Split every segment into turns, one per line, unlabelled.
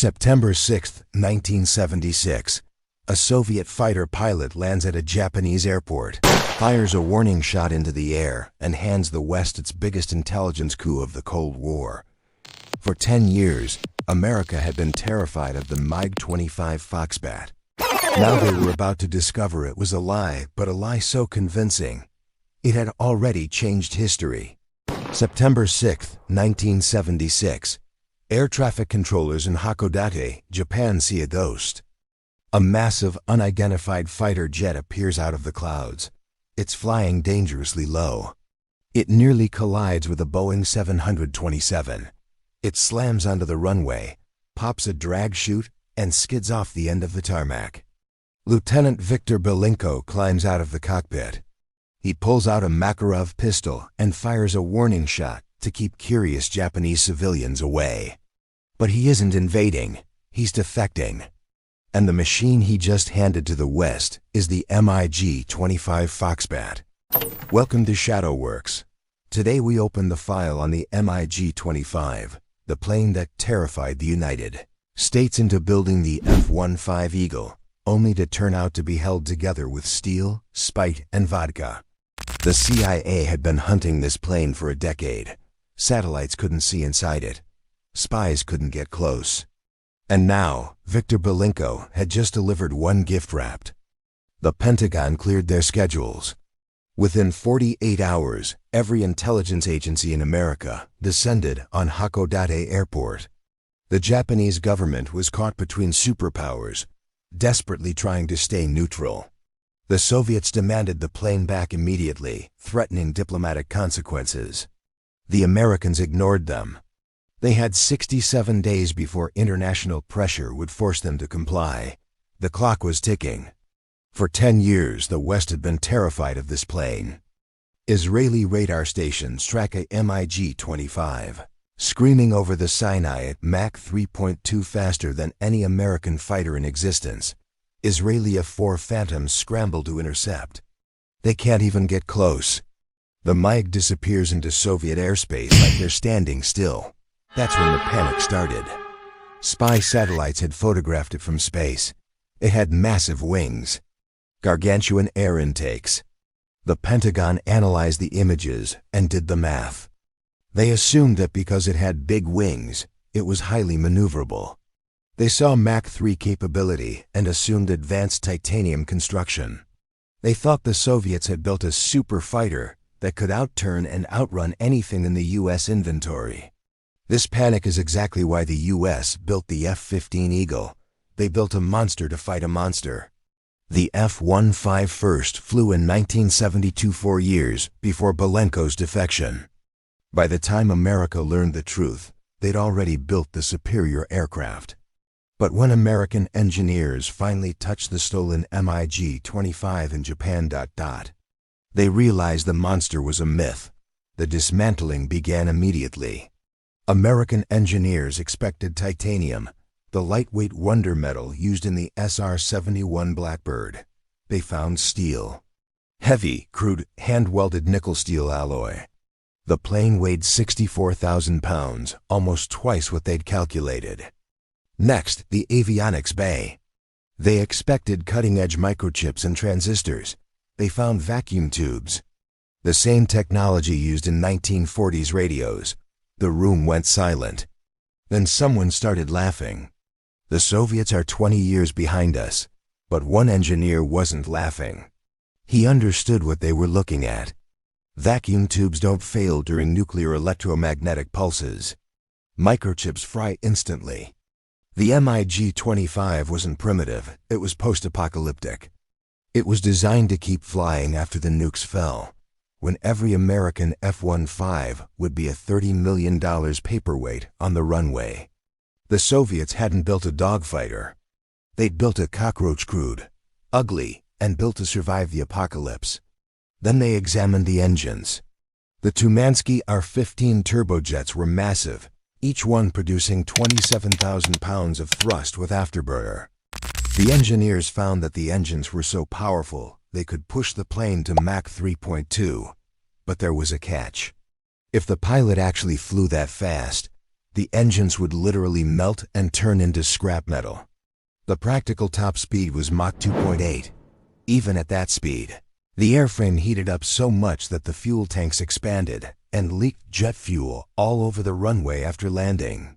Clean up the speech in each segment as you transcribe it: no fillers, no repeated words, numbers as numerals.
September 6, 1976. A Soviet fighter pilot lands at a Japanese airport, fires a warning shot into the air, and hands the West its biggest intelligence coup of the Cold War. For 10 years, America had been terrified of the MiG-25 Foxbat. Now they were about to discover it was a lie, but a lie so convincing, it had already changed history. September 6, 1976. Air traffic controllers in Hakodate, Japan see a ghost. A massive, unidentified fighter jet appears out of the clouds. It's flying dangerously low. It nearly collides with a Boeing 727. It slams onto the runway, pops a drag chute, and skids off the end of the tarmac. Lieutenant Viktor Belenko climbs out of the cockpit. He pulls out a Makarov pistol and fires a warning shot to keep curious Japanese civilians away. But he isn't invading, he's defecting. And the machine he just handed to the West is the MiG-25 Foxbat. Welcome to ShadowWorks. Today we open the file on the MiG-25, the plane that terrified the United States into building the F-15 Eagle, only to turn out to be held together with steel, spite, and vodka. The CIA had been hunting this plane for a decade. Satellites couldn't see inside it. Spies couldn't get close. And now, Viktor Belenko had just delivered one gift wrapped. The Pentagon cleared their schedules. Within 48 hours, every intelligence agency in America descended on Hakodate Airport. The Japanese government was caught between superpowers, desperately trying to stay neutral. The Soviets demanded the plane back immediately, threatening diplomatic consequences. The Americans ignored them. They had 67 days before international pressure would force them to comply. The clock was ticking. For 10 years, the West had been terrified of this plane. Israeli radar stations track a MiG-25, screaming over the Sinai at Mach 3.2 faster than any American fighter in existence. Israeli F-4 Phantoms scramble to intercept. They can't even get close. The MiG disappears into Soviet airspace like they're standing still. That's when the panic started. Spy satellites had photographed it from space. It had massive wings, gargantuan air intakes. The Pentagon analyzed the images and did the math. They assumed that because it had big wings, it was highly maneuverable. They saw Mach 3 capability and assumed advanced titanium construction. They thought the Soviets had built a super fighter that could outturn and outrun anything in the U.S. inventory. This panic is exactly why the U.S. built the F-15 Eagle. They built a monster to fight a monster. The F-15 first flew in 1972, 4 years before Belenko's defection. By the time America learned the truth, they'd already built the superior aircraft. But when American engineers finally touched the stolen MiG-25 in Japan, they realized the monster was a myth. The dismantling began immediately. American engineers expected titanium, the lightweight wonder metal used in the SR-71 Blackbird. They found steel. Heavy, crude, hand-welded nickel-steel alloy. The plane weighed 64,000 pounds, almost twice what they'd calculated. Next, the avionics bay. They expected cutting-edge microchips and transistors. They found vacuum tubes. The same technology used in 1940s radios. The room went silent. Then someone started laughing. The Soviets are 20 years behind us, but one engineer wasn't laughing. He understood what they were looking at. Vacuum tubes don't fail during nuclear electromagnetic pulses. Microchips fry instantly. The MiG-25 wasn't primitive, it was post-apocalyptic. It was designed to keep flying after the nukes fell, when every American F-15 would be a $30 million paperweight on the runway. The Soviets hadn't built a dogfighter. They'd built a cockroach crude, ugly, and built to survive the apocalypse. Then they examined the engines. The Tumansky R-15 turbojets were massive, each one producing 27,000 pounds of thrust with afterburner. The engineers found that the engines were so powerful they could push the plane to Mach 3.2, but there was a catch. If the pilot actually flew that fast, The engines would literally melt and turn into scrap metal. The practical top speed was Mach 2.8. Even at that speed, the airframe heated up so much that the fuel tanks expanded and leaked jet fuel all over the runway after landing.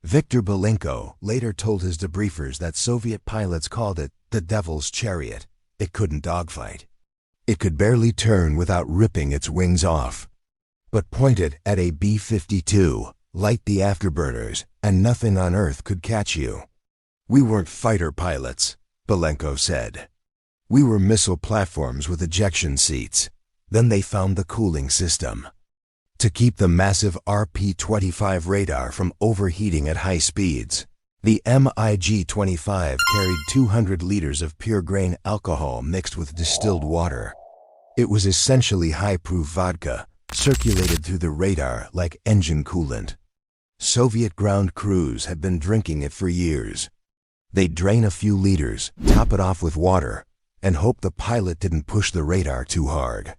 Viktor Belenko later told his debriefers that Soviet pilots called it the Devil's Chariot. It couldn't dogfight. It could barely turn without ripping its wings off. But point it at a B-52, light the afterburners, and nothing on Earth could catch you. We weren't fighter pilots, Belenko said. We were missile platforms with ejection seats. Then they found the cooling system. To keep the massive RP-25 radar from overheating at high speeds, the MiG-25 carried 200 liters of pure grain alcohol mixed with distilled water. It was essentially high-proof vodka, circulated through the radar like engine coolant. Soviet ground crews had been drinking it for years. They'd drain a few liters, top it off with water, and hope the pilot didn't push the radar too hard.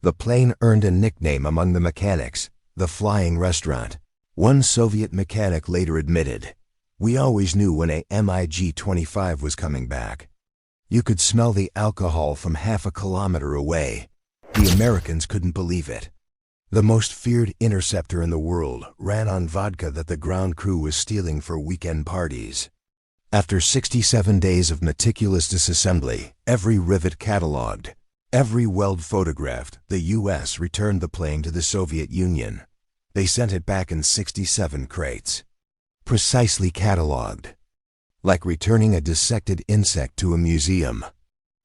The plane earned a nickname among the mechanics, the Flying Restaurant. One Soviet mechanic later admitted, "We always knew when a MiG-25 was coming back. You could smell the alcohol from half a kilometer away." The Americans couldn't believe it. The most feared interceptor in the world ran on vodka that the ground crew was stealing for weekend parties. After 67 days of meticulous disassembly, every rivet catalogued, every weld photographed, the U.S. returned the plane to the Soviet Union. They sent it back in 67 crates. Precisely catalogued. Like returning a dissected insect to a museum.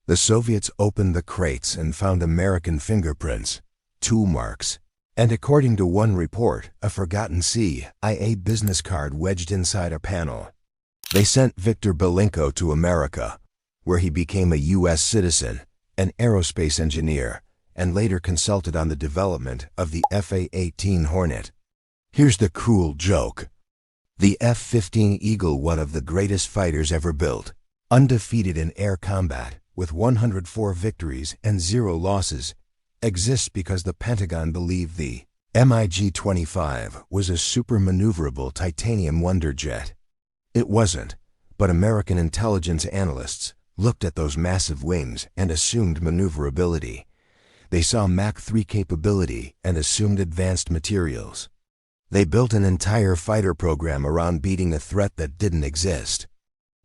The Soviets opened the crates and found American fingerprints, tool marks, and according to one report, a forgotten CIA business card wedged inside a panel. They sent Viktor Belenko to America, where he became a U.S. citizen, an aerospace engineer, and later consulted on the development of the F-18 Hornet. Here's the cruel joke. The F-15 Eagle, one of the greatest fighters ever built, undefeated in air combat, with 104 victories and 0 losses, exists because the Pentagon believed the MiG-25 was a super-maneuverable titanium wonder jet. It wasn't, but American intelligence analysts looked at those massive wings and assumed maneuverability. They saw Mach 3 capability and assumed advanced materials. They built an entire fighter program around beating a threat that didn't exist.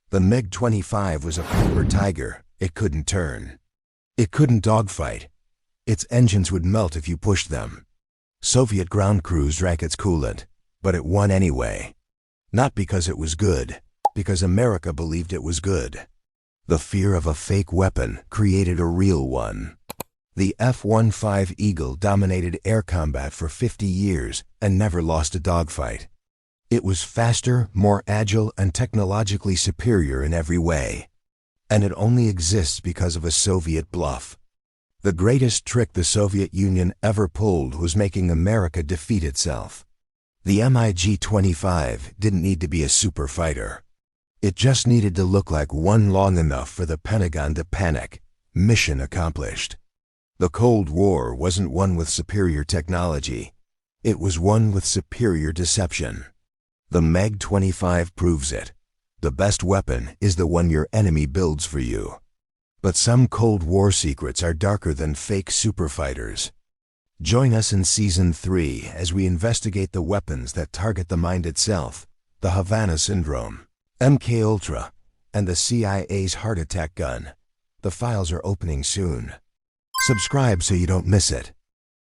The MiG-25 was a paper tiger. It couldn't turn. It couldn't dogfight. Its engines would melt if you pushed them. Soviet ground crews drank its coolant, but it won anyway. Not because it was good, because America believed it was good. The fear of a fake weapon created a real one. The F-15 Eagle dominated air combat for 50 years and never lost a dogfight. It was faster, more agile, and technologically superior in every way. And it only exists because of a Soviet bluff. The greatest trick the Soviet Union ever pulled was making America defeat itself. The MiG-25 didn't need to be a super fighter. It just needed to look like one long enough for the Pentagon to panic. Mission accomplished. The Cold War wasn't won with superior technology. It was won with superior deception. The MiG-25 proves it. The best weapon is the one your enemy builds for you. But some Cold War secrets are darker than fake superfighters. Join us in Season 3 as we investigate the weapons that target the mind itself, the Havana Syndrome, MKUltra, and the CIA's heart attack gun. The files are opening soon. Subscribe so you don't miss it.